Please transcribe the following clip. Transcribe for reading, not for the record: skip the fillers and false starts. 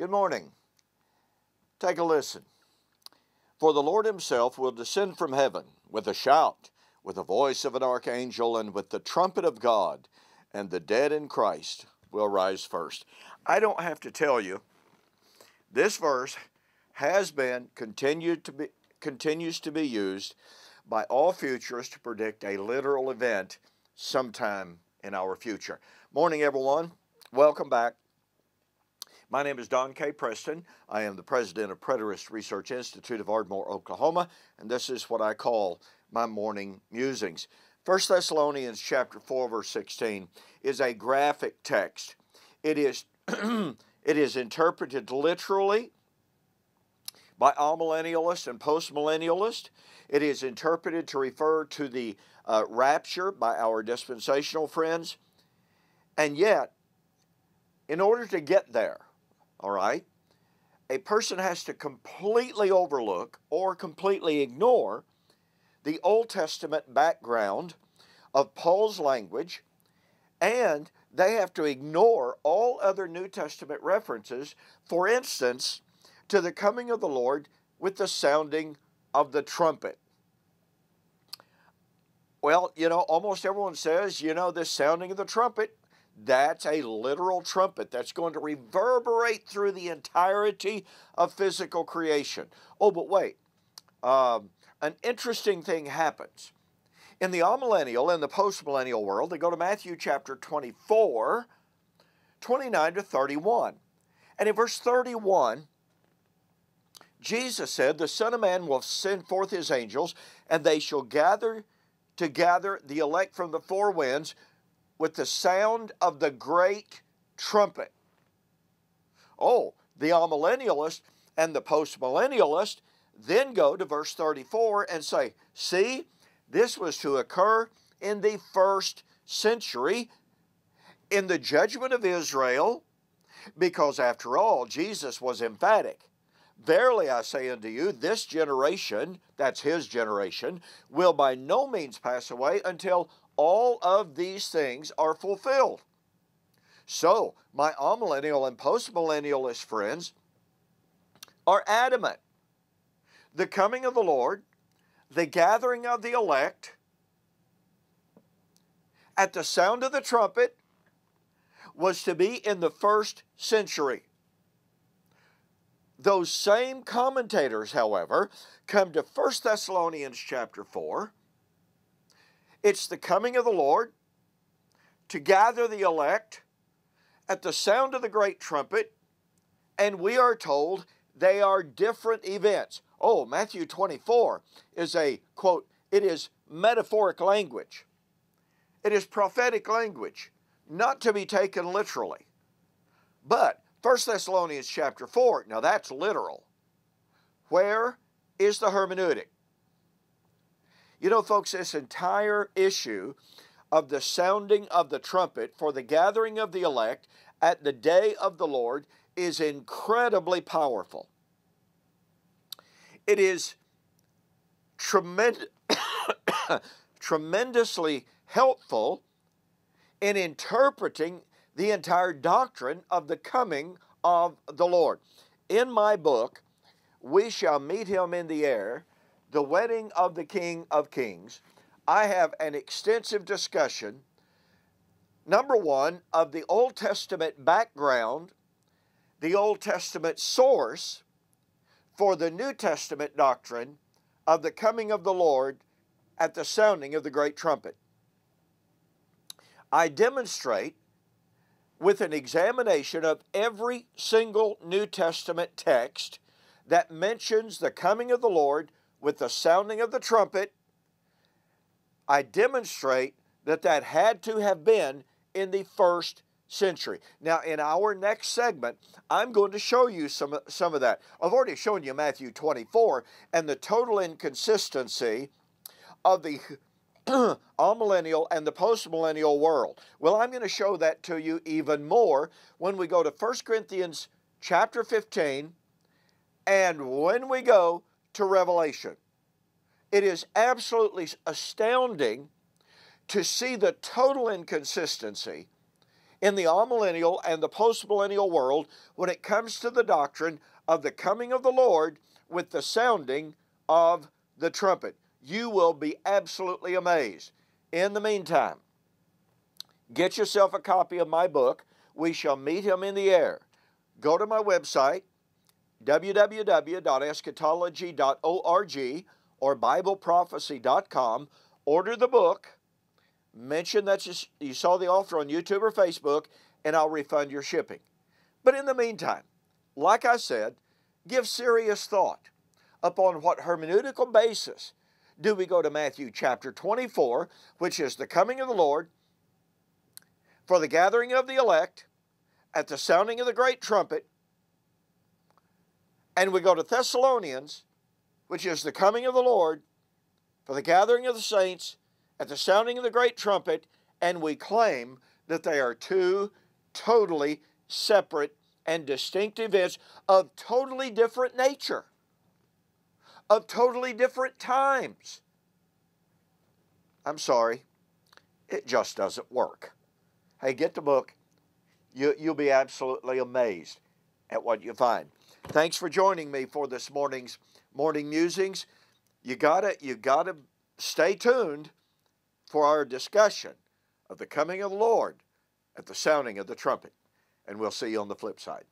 Good morning. Take a listen. For the Lord himself will descend from heaven with a shout, with the voice of an archangel, and with the trumpet of God, and the dead in Christ will rise first. I don't have to tell you, this verse has been, continues to be used by all futurists to predict a literal event sometime in our future. Morning, everyone. Welcome back. My name is Don K. Preston. I am the president of Preterist Research Institute of Ardmore, Oklahoma, and this is what I call my morning musings. 1 Thessalonians chapter 4, verse 16 is a graphic text. It is interpreted literally by amillennialists and postmillennialists. It is interpreted to refer to the rapture by our dispensational friends. And yet, in order to get there, all right, a person has to completely overlook or completely ignore the Old Testament background of Paul's language, and they have to ignore all other New Testament references, for instance, to the coming of the Lord with the sounding of the trumpet. Well, almost everyone says, this sounding of the trumpet, that's a literal trumpet that's going to reverberate through the entirety of physical creation. Oh, but wait, an interesting thing happens. In the amillennial and the postmillennial world, they go to Matthew chapter 24, 29 to 31. And in verse 31, Jesus said, "The Son of Man will send forth his angels, and they shall gather together the elect from the four winds, with the sound of the great trumpet." Oh, the amillennialist and the postmillennialist then go to verse 34 and say, see, this was to occur in the first century, in the judgment of Israel, because after all, Jesus was emphatic. "Verily I say unto you, this generation," that's his generation, "will by no means pass away until all of these things are fulfilled." So, my amillennial and postmillennialist friends are adamant. The coming of the Lord, the gathering of the elect, at the sound of the trumpet, was to be in the first century. Those same commentators, however, come to 1 Thessalonians chapter 4. It's the coming of the Lord to gather the elect at the sound of the great trumpet, and we are told they are different events. Oh, Matthew 24 is a, quote, it is metaphoric language. It is prophetic language, not to be taken literally. But 1 Thessalonians chapter 4, now that's literal. Where is the hermeneutic? Folks, this entire issue of the sounding of the trumpet for the gathering of the elect at the day of the Lord is incredibly powerful. It is tremendously helpful in interpreting the entire doctrine of the coming of the Lord. In my book, "We Shall Meet Him in the Air, the Wedding of the King of Kings," I have an extensive discussion, number one, of the Old Testament background, the Old Testament source for the New Testament doctrine of the coming of the Lord at the sounding of the great trumpet. I demonstrate with an examination of every single New Testament text that mentions the coming of the Lord with the sounding of the trumpet. I demonstrate that that had to have been in the first century. Now, in our next segment, I'm going to show you some of that. I've already shown you Matthew 24 and the total inconsistency of the amillennial and the postmillennial world. Well, I'm going to show that to you even more when we go to 1 Corinthians chapter 15 and when we go to Revelation. It is absolutely astounding to see the total inconsistency in the amillennial and the postmillennial world when it comes to the doctrine of the coming of the Lord with the sounding of the trumpet. You will be absolutely amazed. In the meantime, get yourself a copy of my book, We Shall Meet Him in the Air. Go to my website, www.eschatology.org or BibleProphecy.com. Order the book. Mention that you saw the offer on YouTube or Facebook, and I'll refund your shipping. But in the meantime, like I said, give serious thought upon what hermeneutical basis do we go to Matthew chapter 24, which is the coming of the Lord, for the gathering of the elect, at the sounding of the great trumpet, and we go to Thessalonians, which is the coming of the Lord, for the gathering of the saints, at the sounding of the great trumpet, and we claim that they are two totally separate and distinct events of totally different nature, of totally different times. I'm sorry, it just doesn't work. Hey, get the book. You'll be absolutely amazed at what you find. Thanks for joining me for this morning's morning musings. You gotta stay tuned for our discussion of the coming of the Lord at the sounding of the trumpet. And we'll see you on the flip side.